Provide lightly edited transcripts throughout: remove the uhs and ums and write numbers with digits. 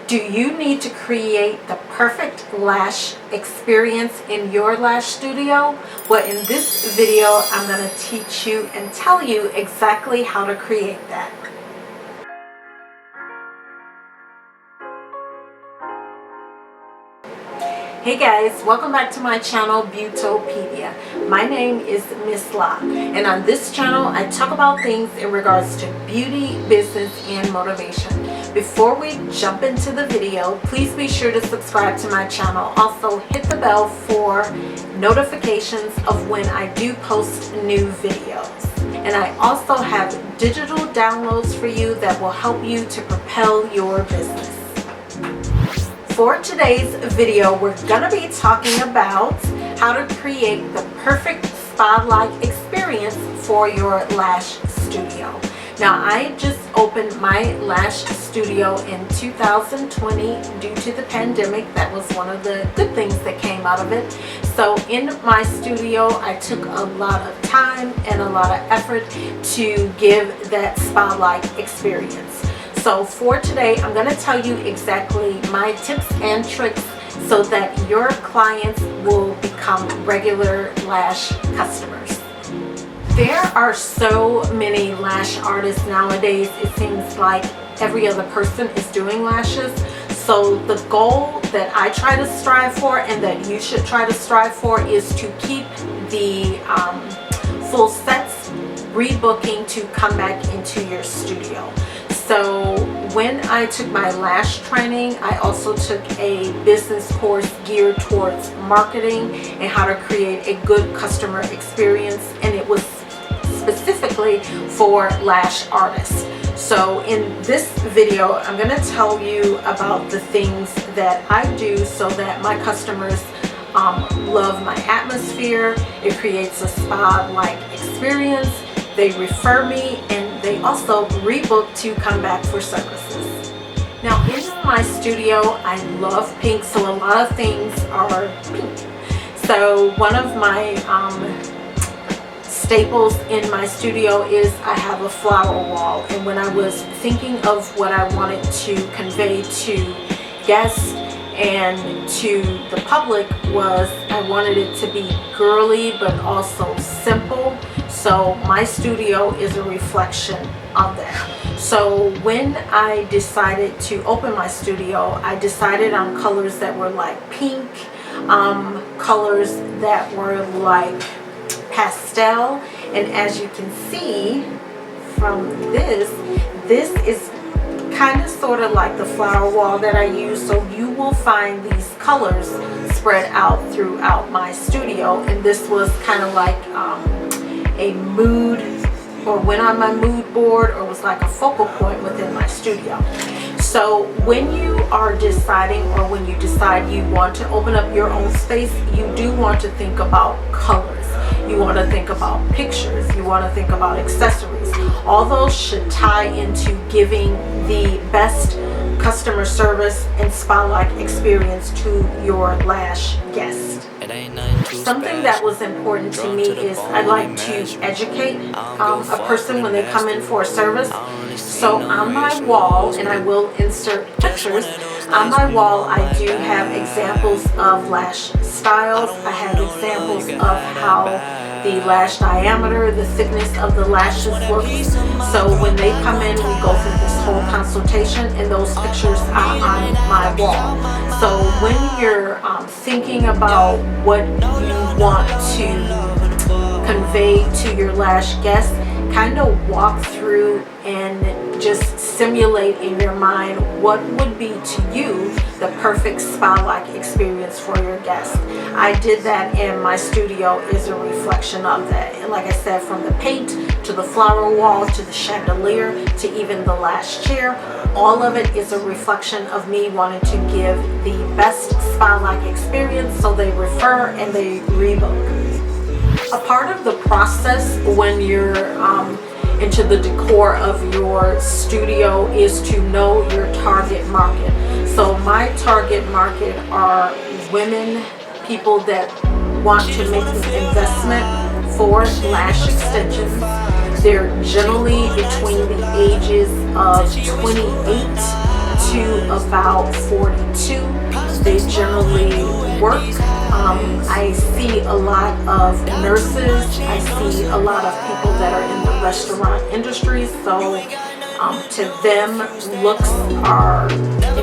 Do you need to create the perfect lash experience in your lash studio? Well, in this video, I'm going to teach you and tell you exactly how to create that. Hey guys, welcome back to my channel, Beautopedia. My name is Miss La, and on this channel I talk about things in regards to beauty, business, and motivation. Before we jump into the video, please be sure to subscribe to my channel. Also hit the bell for notifications of when I do post new videos. And I also have digital downloads for you that will help you to propel your business. For today's video, we're going to be talking about how to create the perfect spa-like experience for your lash studio. Now, I just opened my lash studio in 2020 due to the pandemic. That was one of the good things that came out of it. So in my studio, I took a lot of time and a lot of effort to give that spa-like experience. So for today, I'm going to tell you exactly my tips and tricks so that your clients will become regular lash customers. There are so many lash artists nowadays. It seems like every other person is doing lashes. So the goal that I try to strive for and that you should try to strive for is to keep the full sets rebooking to come back into your studio. So when I took my lash training, I also took a business course geared towards marketing and how to create a good customer experience, and it was specifically for lash artists. So in this video, I'm going to tell you about the things that I do so that my customers love my atmosphere. It creates a spa-like experience. They refer me, and they also rebook to come back for services. Now in my studio, I love pink, so a lot of things are pink. So one of my staples in my studio is I have a flower wall, and when I was thinking of what I wanted to convey to guests and to the public was I wanted it to be girly but also simple. So my studio is a reflection of that. So when I decided to open my studio, I decided on colors that were like pink, colors that were like pastel, and as you can see from this is kind of sort of like the flower wall that I use. So you will find these colors spread out throughout my studio, and this was kind of like a mood, or went on my mood board, or was like a focal point within my studio. So when you are deciding, or when you decide you want to open up your own space, you do want to think about colors. You want to think about pictures. You want to think about accessories. All those should tie into giving the best customer service and spa-like experience to your lash guest. Something that was important to me is I like to educate a person when they come in for a service. So on my wall, and I will insert pictures, on my wall I do have examples of lash styles. I have examples of how the lash diameter, the thickness of the lashes works. So when they come in, we go through this whole consultation, and those pictures are on my wall. So when you're thinking about what you want to convey to your lash guests, kind of walk through and just simulate in your mind what would be to you the perfect spa-like experience for your guest. I did that, and my studio is a reflection of that. And like I said, from the paint to the flower wall to the chandelier to even the lash chair, all of it is a reflection of me wanting to give the best spa-like experience, so they refer and they rebook. A part of the process when you're into the decor of your studio is to know your target market. So my target market are women, people that want to make an investment for lash extensions. They're generally between the ages of 28 to about 42. They generally work. I see a lot of nurses. I see a lot of people that are in the restaurant industry. So to them, looks are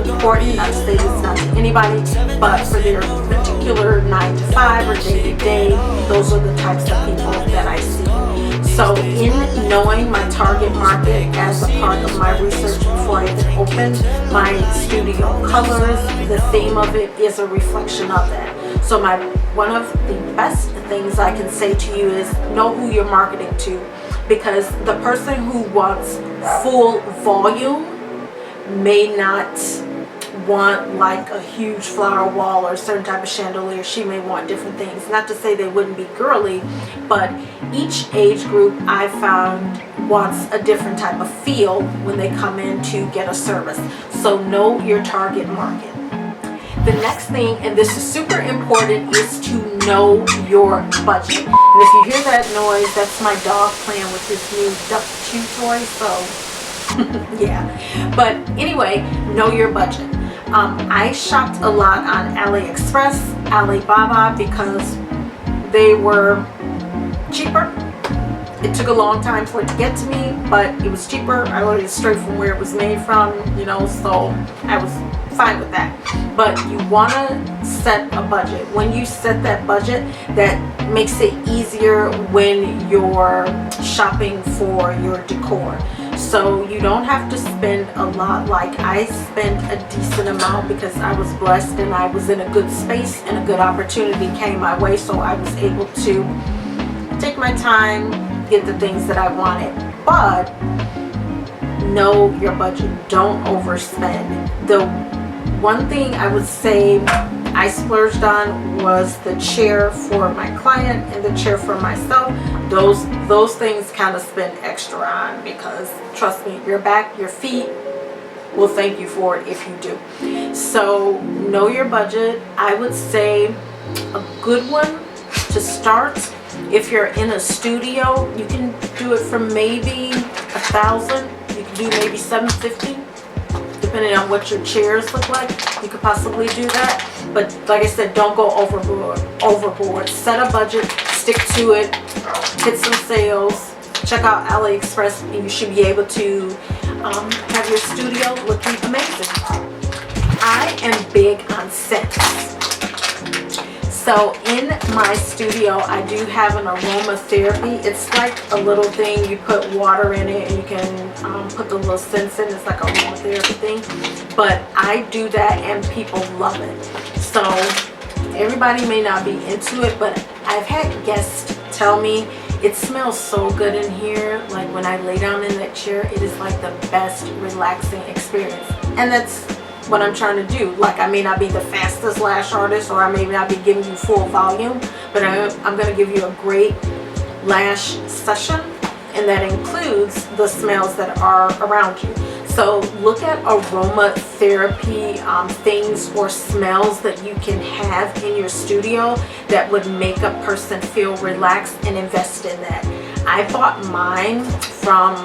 important. Not to say it's not to anybody, but for their particular 9 to 5 or day to day, those are the types of people that I see. So in knowing my target market as a part of my research before I even opened my studio colors, the theme of it is a reflection of that. So one of the best things I can say to you is know who you're marketing to, because the person who wants full volume may not want like a huge flower wall or a certain type of chandelier. She may want different things. Not to say they wouldn't be girly, but each age group I found wants a different type of feel when they come in to get a service. So know your target market. The next thing, and this is super important, is to know your budget. And if you hear that noise, that's my dog playing with his new duck chew toy. So yeah, but anyway, know your budget. I shopped a lot on AliExpress, Alibaba, because they were cheaper. It took a long time for it to get to me, but it was cheaper. I ordered it straight from where it was made from, so I was fine with that. But you want to set a budget. When you set that budget, that makes it easier when you're shopping for your decor. So you don't have to spend a lot. Like I spent a decent amount because I was blessed and I was in a good space and a good opportunity came my way, so I was able to take my time, get the things that I wanted. But know your budget. Don't overspend. The one thing I would say I splurged on was the chair for my client and the chair for myself. Those things kind of spend extra on, because trust me, your back, your feet will thank you for it if you do. So know your budget. I would say a good one to start, if you're in a studio, you can do it for maybe $1,000. You can do maybe $750. Depending on what your chairs look like, you could possibly do that. But like I said, don't go overboard. Set a budget, stick to it, hit some sales, check out AliExpress, and you should be able to have your studio looking amazing. I am big on scents. So in my studio, I do have an aromatherapy. It's like a little thing, you put water in it and you can put the little scents in. It's like a aromatherapy thing. But I do that and people love it. So everybody may not be into it, but I've had guests tell me it smells so good in here. Like when I lay down in that chair, it is like the best relaxing experience. And that's what I'm trying to do. Like I may not be the fastest lash artist, or I may not be giving you full volume, but I'm going to give you a great lash session, and that includes the smells that are around you. So look at aromatherapy things or smells that you can have in your studio that would make a person feel relaxed, and invest in that. I bought mine from,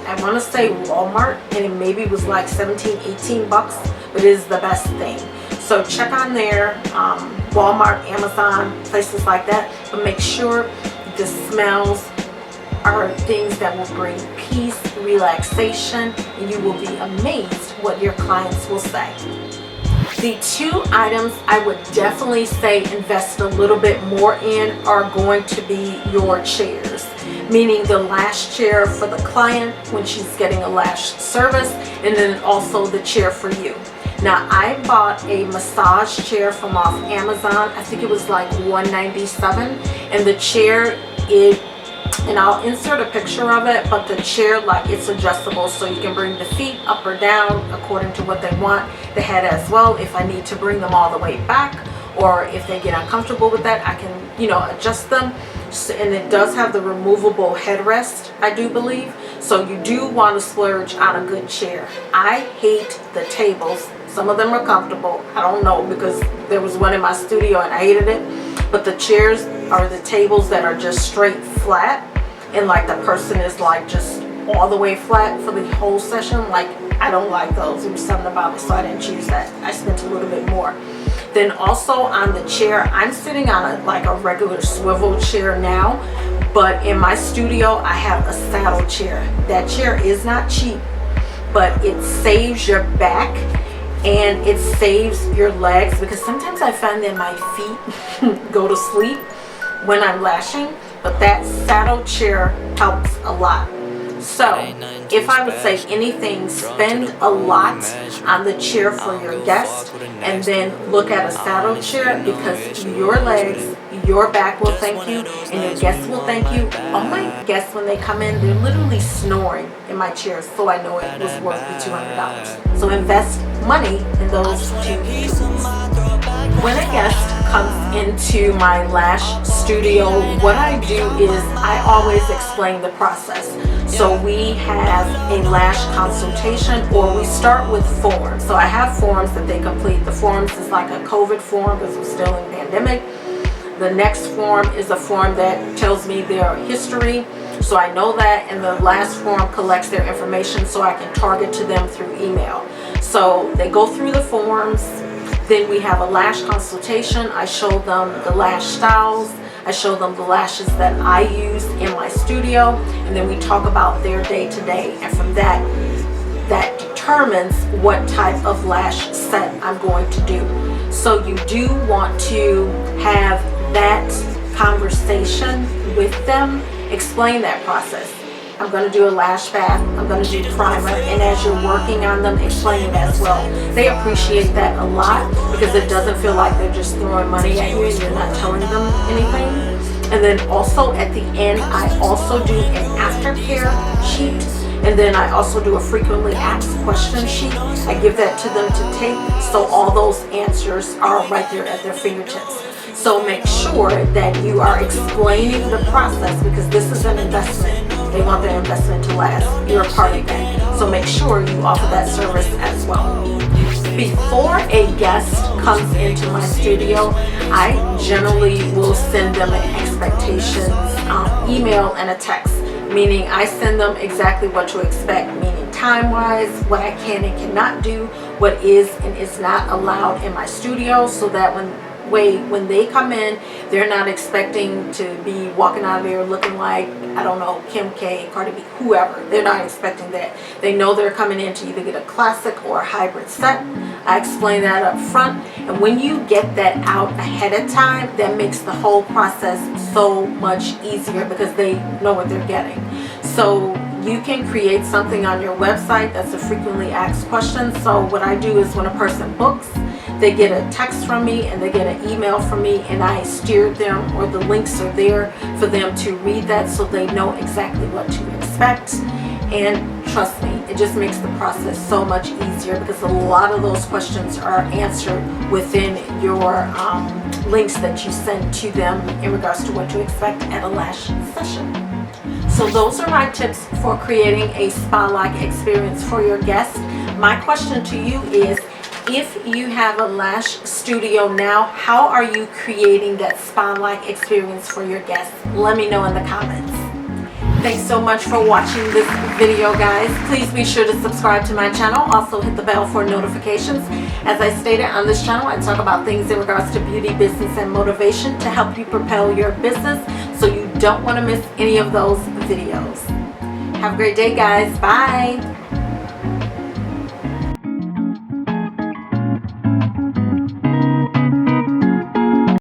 I want to say Walmart, and it maybe was like 17, 18 bucks, but it is the best thing. So check on there, Walmart, Amazon, places like that, but make sure the smells are things that will bring peace, relaxation, and you will be amazed what your clients will say. The two items I would definitely say invest a little bit more in are going to be your chairs, meaning the lash chair for the client when she's getting a lash service, and then also the chair for you. Now I bought a massage chair from off Amazon. I think it was like $197, and the chair, and I'll insert a picture of it, but the chair, like, it's adjustable, so you can bring the feet up or down according to what they want, the head as well. If I need to bring them all the way back, or if they get uncomfortable with that, I can adjust them. And it does have the removable headrest, I do believe. So you do want to splurge on a good chair. I hate the tables. Some of them are comfortable. I don't know, because there was one in my studio and I hated it. But the chairs are the tables that are just straight flat, and like the person is like just all the way flat for the whole session. Like I don't like those. There was something about it, so I didn't choose that. I spent a little bit more. Then also on the chair, I'm sitting on like a regular swivel chair now, but in my studio I have a saddle chair. That chair is not cheap, but it saves your back and it saves your legs, because sometimes I find that my feet go to sleep when I'm lashing, but that saddle chair helps a lot. So if I would say anything, spend a lot on the chair for your guest, and then look at a saddle chair, because your legs, your back will thank you, and your guests will thank you. All my guests, when they come in, they're literally snoring in my chair, so I know it was worth the $200. So invest money in those two tools. When a guest comes into my lash studio, what I do is I always explain the process. So we have a lash consultation, or we start with forms. So I have forms that they complete. The forms is like a COVID form because we're still in pandemic. The next form is a form that tells me their history, so I know that, and the last form collects their information so I can target to them through email. So they go through the forms. Then we have a lash consultation. I show them the lash styles. I show them the lashes that I use in my studio, and then we talk about their day-to-day, and from that determines what type of lash set I'm going to do. So you do want to have that conversation with them, explain that process. I'm going to do a lash bath, I'm going to do primer, and as you're working on them, explain it as well. They appreciate that a lot, because it doesn't feel like they're just throwing money at you and you're not telling them anything. And then also at the end, I also do an aftercare sheet, and then I also do a frequently asked question sheet. I give that to them to take, so all those answers are right there at their fingertips. So make sure that you are explaining the process, because this is an investment. They want their investment to last. You're a part of that. So make sure you offer that service as well. Before a guest comes into my studio, I generally will send them an expectations email and a text, meaning I send them exactly what to expect, meaning time-wise, what I can and cannot do, what is and is not allowed in my studio, so that when they come in, they're not expecting to be walking out of there looking like, I don't know, Kim K, Cardi B, whoever. They're not expecting that. They know they're coming in to either get a classic or a hybrid set. I explain that up front, and when you get that out ahead of time, that makes the whole process so much easier, because they know what they're getting. So you can create something on your website that's a frequently asked question. So what I do is, when a person books, they get a text from me and they get an email from me, and I steered them, or the links are there for them to read that, so they know exactly what to expect. And trust me, it just makes the process so much easier, because a lot of those questions are answered within your links that you send to them in regards to what to expect at a lash session. So those are my tips for creating a spa-like experience for your guests. My question to you is, if you have a lash studio now, how are you creating that spa-like experience for your guests? Let me know in the comments. Thanks so much for watching this video, guys. Please be sure to subscribe to my channel. Also hit the bell for notifications. As I stated, on this channel, I talk about things in regards to beauty, business, and motivation to help you propel your business, so you don't want to miss any of those videos. Have a great day, guys. Bye.